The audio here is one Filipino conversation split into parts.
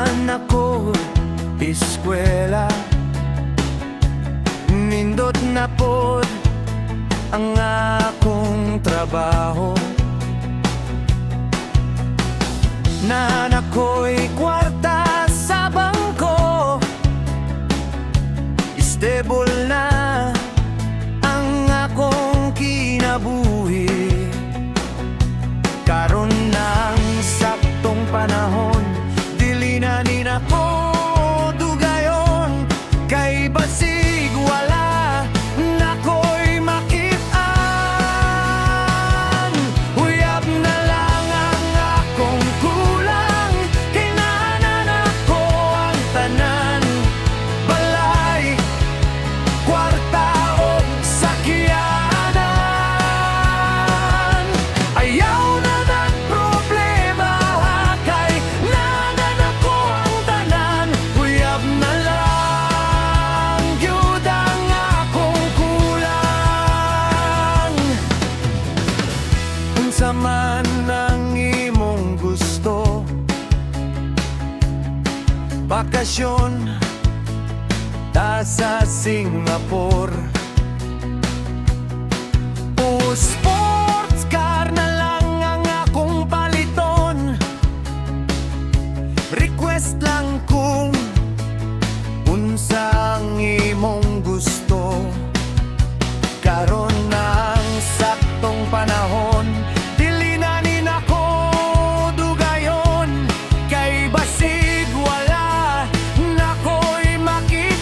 man ako eskwela, nindot na pod ang akong trabaho. Na ako'y kwarta sa bangko, stable na ang akong kinabuhi. Karon ng saktong panahon, dili na nin ako dugayon, kay basig wala nako'y makitaan. Uyab na lang ang akong kulang, kay naanan ako ang tanan. Balay, kwarta o sakyanan, ayaw na ng problema, kay naanan ako ang tanan. Uyab na lang gyud ang akong kulang. Unsa man ang imong gusto, bakasyon ta sa Singapore, o sports car na lang ang akong paliton. Request lang kung unsa ang imong gusto. Karon na ang saktong panahon, dili na nin ako dugayon, kay basig wala nako'y makitaan.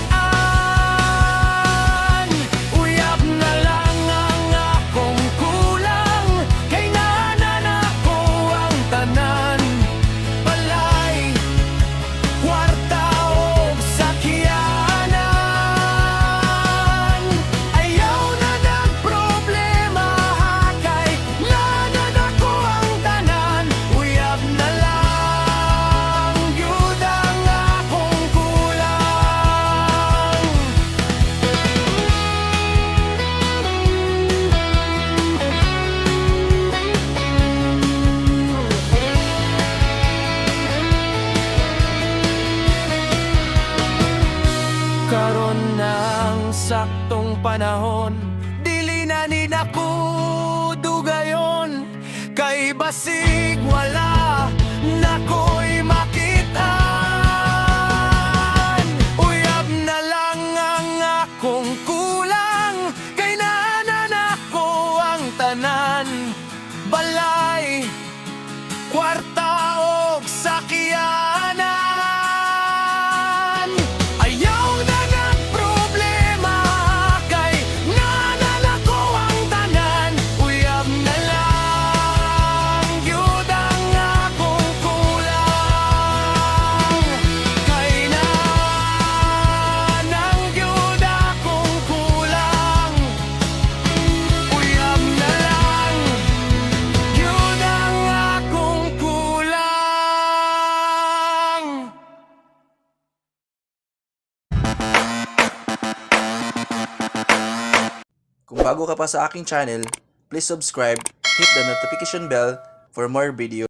Uyab na lang ang akong kulang, kay naanan ako ang tanan. Balay, kwarta o sakyanan, ayaw na ng problema, kay naanan ako ang tanan. Uyab na lang gyud ang akong kulang. Karon na ang saktong panahon, dili na nin ako dugayon, kay basig wala nako'y makitaan. Uyab na lang ang akong kulang, kay naanan ako ang tanan. Balay, kwarta o sakyanan, ayaw na ng problema, kay naanan ako ang tanan. Uyab na lang gyud ang akong kulang, kay naanan gyud akong kulang. Uyab na lang gyud ang akong kulang. Kung bago ka pa sa aking channel, please subscribe, hit the notification bell for more videos.